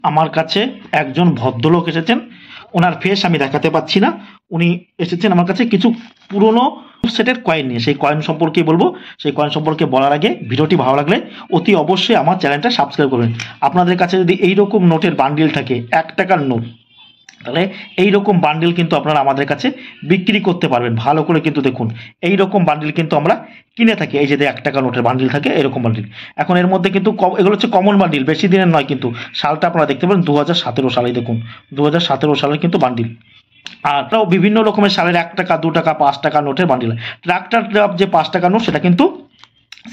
আমার কাছে একজন ভদ্রলোক এসেছেন, ওনার ফেস আমি দেখাতে পাচ্ছি না। উনি এসেছেন আমার কাছে কিছু পুরনো সেটের কয়েন নিয়ে। সেই কয়েন সম্পর্কে বলবো। সেই কয়েন সম্পর্কে বলার আগে ভিডিওটি ভালো লাগলে অতি অবশ্যই আমার চ্যানেলটা সাবস্ক্রাইব করবেন। আপনাদের কাছে যদি এইরকম নোটের বান্ডিল থাকে, 1 টাকার নোট, তাহলে এইরকম বান্ডিল কিন্তু আপনারা আমাদের কাছে বিক্রি করতে পারবেন। ভালো করে কিন্তু দেখুন, এইরকম বান্ডিল কিন্তু আমরা কিনে থাকি। এই যে 1 টাকা নোটের বান্ডিল থাকে, এরকম বান্ডিল। এখন এর মধ্যে কিন্তু এগুলো হচ্ছে কমন বান্ডিল, বেশি দিনের নয় কিন্তু। সালটা আপনারা দেখতে পারেন 2017 সালে। দেখুন 2017 সালের কিন্তু বান্ডিল। আর তাও বিভিন্ন রকমের সালের 1 টাকা, 2 টাকা, 5 টাকা নোটের বান্ডিল। ট্রাক্টর যে 5 টাকা নোট, সেটা কিন্তু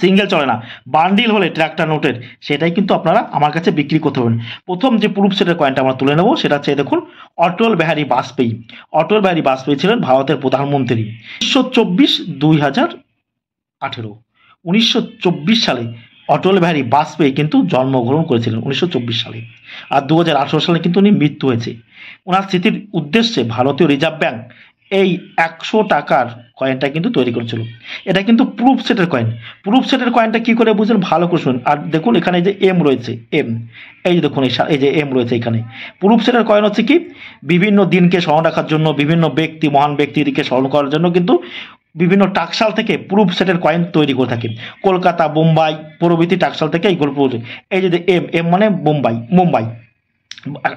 সিঙ্গেল চলে না, বান্ডিল হলে ট্রাক্টর নোটের, সেটাই কিন্তু আপনারা আমার কাছে বিক্রি করতে পারবেন। প্রথম যে প্রুফ সেটের কয়েনটা আমরা তুলে নেব, সেটা হচ্ছে দেখুন অটল বিহারী বাজপেয়ী। অটল বিহারী বাজপেয়ী ছিলেন ভারতের প্রধানমন্ত্রী 1924-2018। 1924 সালে অটল বিহারী বাজপেয়ী কিন্তু জন্মগ্রহণ করেছিলেন 1924 সালে। আর 2018 সালে কিন্তু উনি মৃত্যু হয়েছে। ওনার স্মৃতির উদ্দেশ্যে ভারতীয় রিজার্ভ ব্যাংক এই 100 টাকার কয়েনটা কিন্তু তৈরি করেছিল। এটা কিন্তু প্রুফ সেটের কয়েন। প্রুফ সেটের কয়েনটা কি করে বুঝলেন, ভালো করে শুনুন। আর দেখুন এখানে যে এম রয়েছে, এম, এই যে দেখুন এই যে এম রয়েছে এখানে। প্রুফ সেটের কয়েন হচ্ছে কি, বিভিন্ন দিনকে স্মরণ রাখার জন্য, বিভিন্ন ব্যক্তি, মহান ব্যক্তিদেরকে স্মরণ করার জন্য কিন্তু বিভিন্ন টাকশাল থেকে প্রুফ সেটের কয়েন তৈরি করে থাকে। কলকাতা, বোম্বাই প্রভৃতি টাকশাল থেকে এইগুলো। এই যে এম, এম মানে বোম্বাই, মুম্বাই,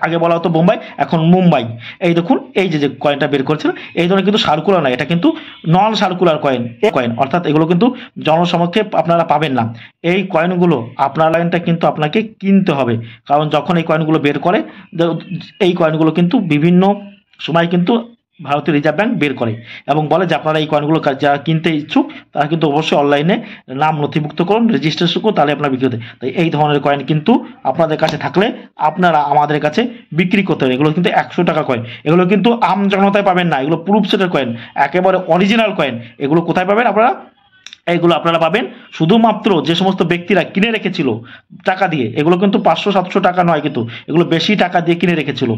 আগে বলা হতো বোম্বাই, এখন মুম্বাই। এই দেখুন এই যে কয়েনটা বের করেছিল, এই ধরনের কিন্তু সার্কুলার না, এটা কিন্তু নন সার্কুলার কয়েন। কয়েন অর্থাৎ এগুলো কিন্তু জনসমক্ষে আপনারা পাবেন না। এই কয়েনগুলো আপনার লাইনটা কিন্তু আপনাকে কিনতে হবে। কারণ যখন এই কয়েনগুলো বের করে, এই কয়েনগুলো কিন্তু বিভিন্ন সময় কিন্তু ভারতীয় রিজার্ভ ব্যাংক বের করে এবং বলে যে আপনারা এই কয়েনগুলো যারা কিনতে ইচ্ছুক, তারা কিন্তু অবশ্যই অনলাইনে নাম নথিভুক্ত করুন, রেজিস্ট্রেশন করুন, তাহলে আপনার বিক্রি হতে। তাই এই ধরনের কয়েন কিন্তু আপনাদের কাছে থাকলে আপনারা আমাদের কাছে বিক্রি করতে হবে। এগুলো কিন্তু 100 টাকা কয়েন, এগুলো কিন্তু আম জনতায় পাবেন না। এগুলো প্রুফ সেটের কয়েন, একেবারে অরিজিনাল কয়েন। এগুলো কোথায় পাবেন আপনারা? এইগুলো আপনারা পাবেন শুধুমাত্র যে সমস্ত ব্যক্তিরা কিনে রেখেছিল টাকা দিয়ে। এগুলো কিন্তু 500-700 টাকা নয়, কিন্তু এগুলো বেশি টাকা দিয়ে কিনে রেখেছিল।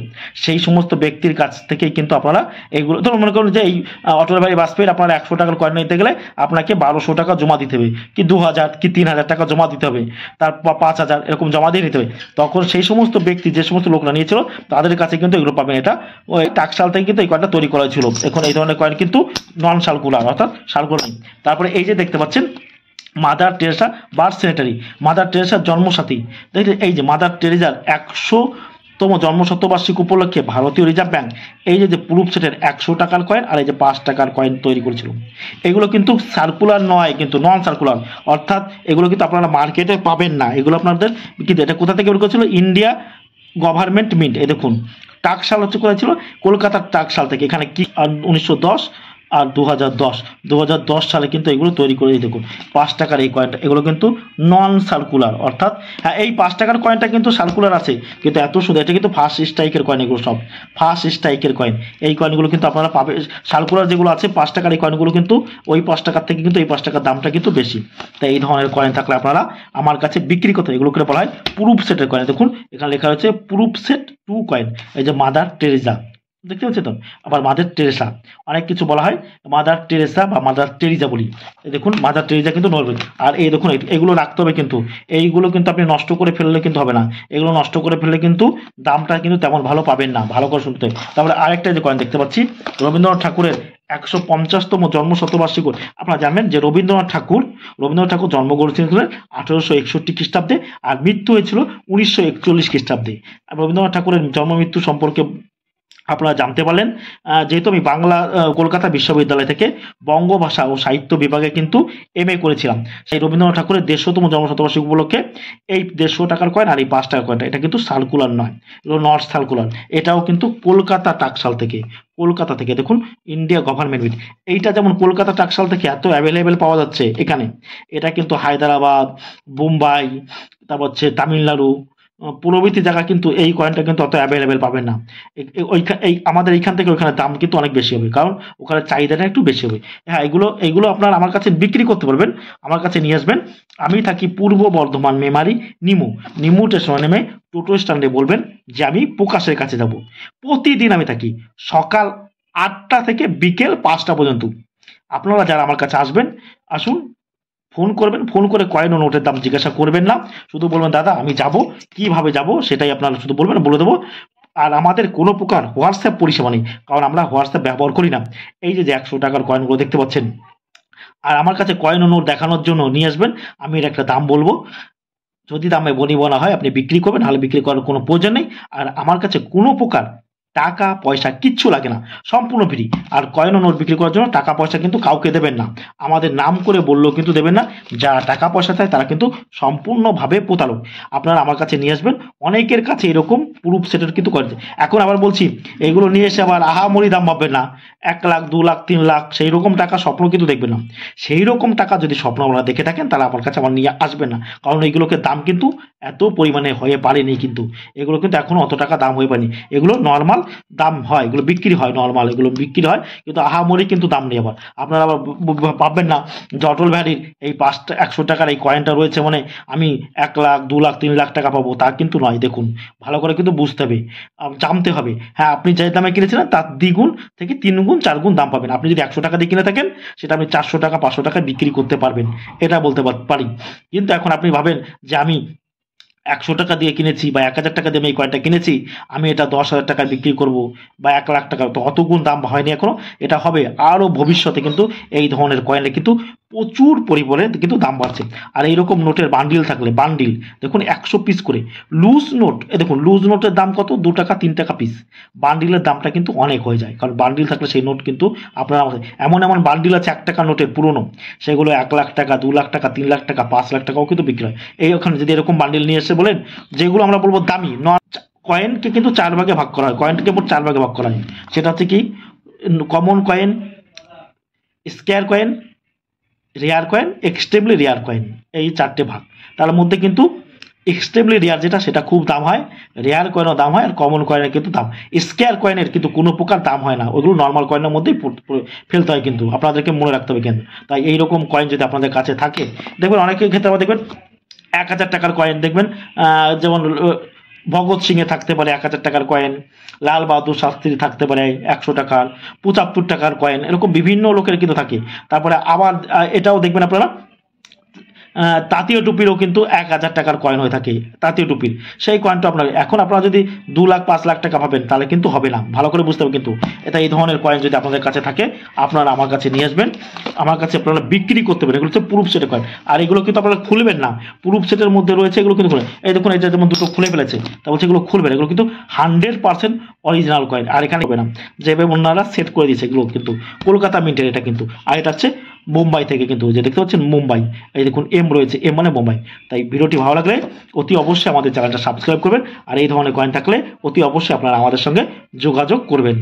সেই সমস্ত ব্যক্তির কাছ থেকেই কিন্তু আপনারা এইগুলো, ধরুন মনে করুন যে এই অটল বিহারী বাজপেয়ীর আপনারা 100 টাকার কয়েন নিতে গেলে আপনাকে 1200 টাকা জমা দিতে হবে, কি 2000 কি 3000 টাকা জমা দিতে হবে, তারপর 5000 এরকম জমা দিয়ে নিতে হবে। তখন সেই সমস্ত ব্যক্তি, যে সমস্ত লোকরা নিয়েছিল, তাদের কাছে কিন্তু এগুলো পাবেন। এটা ওই টাকশাল থেকে কিন্তু এই কয়েনটা তৈরি করা হয়েছিল। এখন এই ধরনের কয়েন কিন্তু নন সার্কুলার, অর্থাৎ সার্কুলার নেই। তারপরে এই যে দেখতে পাচ্ছেন Mother Teresa birth centenary, Mother টেরেসার জন্মসাথী। দেখলেন এই যে মাদার টেরেসার 100তম জন্মশতবার্ষিকী উপলক্ষে ভারতীয় রিজার্ভ ব্যাংক এই যে প্রুফ সেটের 100 টাকার কয়েন আর এই যে 5 টাকার কয়েন তৈরি করেছিল। এগুলো কিন্তু সার্কুলার নয়, কিন্তু নন সার্কুলার, অর্থাৎ এগুলো কিন্তু আপনারা মার্কেটে পাবেন না। এগুলো আপনাদের কিন্তু এটা কোথা থেকে বের করেছিল? India government mint. এই দেখুন টাকশাল হচ্ছে কোথায় ছিল? কলকাতার টাকশাল থেকে। এখানে কি 1910 আর 2010 সালে কিন্তু এগুলো তৈরি করে। দেখুন 5 টাকার এই কয়েনটা, এগুলো কিন্তু নন সার্কুলার, অর্থাৎ হ্যাঁ এই 5 টাকার কয়েনটা কিন্তু সার্কুলার আছে, কিন্তু এত শুধু এটা কিন্তু ফার্স্ট স্ট্রাইকের কয়েন। এগুলো সব ফার্স্ট স্ট্রাইকের কয়েন। এই কয়েনগুলো কিন্তু আপনারা পাবে। সার্কুলার যেগুলো আছে 5 টাকার এই কয়েনগুলো কিন্তু ওই 5 টাকার থেকে কিন্তু এই 5 টাকার দামটা কিন্তু বেশি। তাই এই ধরনের কয়েন থাকলে আপনারা আমার কাছে বিক্রি করতে। এগুলো করে বলা হয় প্রুফ সেটের কয়েন। দেখুন এখানে লেখা রয়েছে প্রুফ সেট 2 কয়েন। এই যে মাদার টেরেসা, দেখতে পাচ্ছেন তো? আবার মাদার টেরেসা, অনেক কিছু বলা হয়, মাদার টেরেসা বা মাদার টেরিজা বলি। এই দেখুন মাদার টেরিজা কিন্তু নরওয়ে। আর এই দেখুন এগুলো রাখতে হবে কিন্তু, এইগুলো কিন্তু আপনি নষ্ট করে ফেললে কিন্তু হবে না। এগুলো নষ্ট করে ফেললে কিন্তু দামটা কিন্তু তেমন ভালো পাবেন না। ভালো করে শুনতে হবে। তারপরে আরেকটা যে কয়েন দেখতে পাচ্ছি, রবীন্দ্রনাথ ঠাকুরের 150তম জন্মশতবার্ষিকী। আপনারা জানবেন যে রবীন্দ্রনাথ ঠাকুর জন্মগ্রহণ করেছিলেন 1861 খ্রিস্টাব্দে আর মৃত্যু হয়েছিল 1941 খ্রিস্টাব্দে। রবীন্দ্রনাথ ঠাকুরের জন্ম মৃত্যু সম্পর্কে আপনারা জানতে পারলেন। যেহেতু আমি বাংলা কলকাতা বিশ্ববিদ্যালয় থেকে বঙ্গভাষা ও সাহিত্য বিভাগে কিন্তু MA করেছিলাম, সেই রবীন্দ্রনাথ ঠাকুরের 150তম জন্মশতবার্ষিকী উপলক্ষে এই 150 টাকার কয়েন আর এই 5 টাকার কয়েনটা, এটা কিন্তু সার্কুলার নয়, এগুলো নট সার্কুলার। এটাও কিন্তু কলকাতা টাকশাল থেকে, কলকাতা থেকে। দেখুন ইন্ডিয়া গভর্নমেন্ট উইথ, এইটা যেমন কলকাতা টাকশাল থেকে এত অ্যাভেলেবেল পাওয়া যাচ্ছে এখানে, এটা কিন্তু হায়দ্রাবাদ, বোম্বাই, তারপর হচ্ছে তামিলনাড়ু প্রভৃতি জায়গা কিন্তু এই কয়েনটা কিন্তু অত অ্যাভেলেবেল পাবেন না। এই আমাদের এইখান থেকে ওইখানে দাম কিন্তু অনেক বেশি হবে, কারণ ওখানে চাহিদাটা একটু বেশি হবে। হ্যাঁ এগুলো আপনারা আমার কাছে বিক্রি করতে পারবেন, আমার কাছে নিয়ে আসবেন। আমি থাকি পূর্ব বর্ধমান মেমারি নিমু স্টেশনে নেমে টোটো স্ট্যান্ডে বলবেন যে আমি প্রকাশের কাছে যাব। প্রতিদিন আমি থাকি সকাল 8টা থেকে বিকেল 5টা পর্যন্ত। আপনারা যারা আমার কাছে আসবেন, আসুন, ফোন করবেন, ফোন করে কয়েন ও নোটের দাম জিজ্ঞাসা করবেন না, শুধু বলবেন দাদা আমি যাব, কিভাবে যাব সেটাই আপনারা শুধু বলবেন, বলে দেবো। আর আমাদের কোনো প্রকার হোয়াটসঅ্যাপ পরিষেবা নেই, কারণ আমরা হোয়াটসঅ্যাপ ব্যবহার করি না। এই যে 100 টাকার কয়েনগুলো দেখতে পাচ্ছেন, আর আমার কাছে কয়েন ও নোট দেখানোর জন্য নিয়ে আসবেন, আমি এর একটা দাম বলবো, যদি দামে বনিবনা হয় আপনি বিক্রি করবেন, নাহলে বিক্রি করার কোনো প্রয়োজন নেই। আর আমার কাছে কোনো প্রকার টাকা পয়সা কিচ্ছু লাগে না, সম্পূর্ণ ফ্রি। আর কয়েন ও নোট বিক্রি করার জন্য টাকা পয়সা কিন্তু কাউকে দেবেন না, আমাদের নাম করে বললেও কিন্তু দেবেন না। যারা টাকা পয়সা চায় তারা কিন্তু সম্পূর্ণভাবে প্রতারক। আপনারা আমার কাছে নিয়ে আসবেন, অনেকের কাছে এরকম প্রুফ সেটের কিন্তু করেছে। এখন আবার বলছি, এগুলো নিয়ে এসে আবার আহামরি দাম ভাববেন না, 1 লাখ 2 লাখ 3 লাখ সেই রকম টাকা স্বপ্ন কিন্তু দেখবেন না। সেই রকম টাকা যদি স্বপ্ন আপনারা দেখে থাকেন তাহলে আমার কাছে আমার নিয়ে আসবেন না, কারণ এইগুলোকে দাম কিন্তু এত পরিমাণে হয়ে পারেনি, কিন্তু এগুলো কিন্তু এখনো অত টাকা দাম হয়ে পারেনি। এগুলো নর্মাল দাম হয়, এগুলো বিক্রি হয় নর্মাল, এগুলো বিক্রি হয়, কিন্তু আহামরি কিন্তু দাম নেই। আবার আপনারা আবার ভাববেন না যে অটল বিহারীর এই 100 টাকার এই কয়েনটা রয়েছে মানে আমি 1 লাখ 2 লাখ 3 লাখ টাকা পাবো, তা কিন্তু নয়। দেখুন ভালো করে কিন্তু বুঝতে হবে, জানতে হবে। হ্যাঁ, আপনি যে দামে কিনেছিলেন তার দ্বিগুণ থেকে 3 গুণ 4 গুণ দাম পাবেন। আপনি যদি 100 টাকা দিয়ে কিনে থাকেন সেটা আপনি 400 টাকা 500 টাকায় বিক্রি করতে পারবেন, এটা বলতে পারি। কিন্তু এখন আপনি ভাবেন যে আমি 100 টাকা দিয়ে কিনেছি বা 1000 টাকা দিয়ে আমি এই কয়েনটা কিনেছি, আমি এটা 10,000 টাকায় বিক্রি করব বা 1 লাখ টাকা, তো অত গুণ দাম হয়নি এখনো, এটা হবে আরও ভবিষ্যতে। কিন্তু এই ধরনের কয়েনের কিন্তু প্রচুর পরিমাণে কিন্তু দাম বাড়ছে। আর এইরকম নোটের বান্ডিল থাকলে, বান্ডিল দেখুন 100 পিস করে লুজ নোট, এ দেখুন লুজ নোটের দাম কত, 2 টাকা 3 টাকা পিস। বান্ডিলের দামটা কিন্তু অনেক হয়ে যায়, কারণ বান্ডিল থাকলে সেই নোট কিন্তু আপনারা, এমন এমন বান্ডিল আছে 1 টাকা নোটের পুরনো, সেগুলো 1 লাখ টাকা 2 লাখ টাকা 3 লাখ টাকা 5 লাখ টাকাও কিন্তু বিক্রি হয়। এই ওখানে যদি এরকম বান্ডিল নিয়ে এসে বলেন, যেগুলো আমরা বলবো দামি, কয়েনকে কিন্তু 4 ভাগে ভাগ করা হয়, কয়েনটাকে মোট 4 ভাগে ভাগ করা হয়। সেটা হচ্ছে কি, common coin, square coin, rare coin, extremely rare coin, এই 4টে ভাগ। তার মধ্যে কিন্তু এক্সট্রিমলি রেয়ার যেটা, সেটা খুব দাম হয়, রেয়ার কয়েনও দাম হয়, আর কমন কয়েনের কিন্তু দাম। স্কোয়ার কয়েনের কিন্তু কোনো প্রকার দাম হয় না, ওইগুলো নর্মাল কয়েনের মধ্যেই ফেলতে হয়, কিন্তু আপনাদেরকে মনে রাখতে হবে কিন্তু। তাই এইরকম কয়েন যদি আপনাদের কাছে থাকে, দেখবেন অনেকের ক্ষেত্রে আবার দেখবেন 1,000 টাকার কয়েন দেখবেন, যেমন ভগৎ সিং এ থাকতে পারে 1,000 টাকার কয়েন, লাল বাহাদুর শাস্ত্রী থাকতে পারে 100 টাকার, 75 টাকার কয়েন, এরকম বিভিন্ন লোকের কিন্তু থাকে। তারপরে আবার এটাও দেখবেন আপনারা, তাঁতীয় টুপিরও কিন্তু 1,000 টাকার কয়েন হয়ে থাকে, তাঁতীয় টুপির সেই কয়েনটা আপনার। এখন আপনারা যদি 2 লাখ 5 লাখ টাকা পাবেন তাহলে কিন্তু হবে না, ভালো করে বুঝতে হবে কিন্তু। এটা এই ধরনের কয়েন যদি আপনাদের কাছে থাকে আপনারা আমার কাছে নিয়ে আসবেন, আমার কাছে আপনারা বিক্রি করতে পারেন। এগুলো হচ্ছে প্রুফ সেটের কয়েন, আর এগুলো কিন্তু আপনারা খুলবেন না, প্রুফ সেটের মধ্যে রয়েছে এগুলো কিন্তু খুলে, এই দেখুন এটা যেমন দুটো খুলে ফেলেছে, তা বলছে এগুলো খুলবেন, এগুলো কিন্তু 100% অরিজিনাল কয়েন। আর এখানে হবে না, যেভাবে ওনারা সেট করে দিয়েছে এগুলো কিন্তু কলকাতা মিন্টের এটা কিন্তু। আর এটা হচ্ছে মুম্বাই থেকে কিন্তু, যে দেখতে পাচ্ছেন মুম্বাই, এই দেখুন এম রয়েছে, এম মানে মুম্বাই। তাই ভিডিওটি ভালো লাগলে অতি অবশ্যই আমাদের চ্যানেলটা সাবস্ক্রাইব করবেন, আর এই ধরনের কয়েন থাকলে অতি অবশ্যই আপনারা আমাদের সঙ্গে যোগাযোগ করবেন।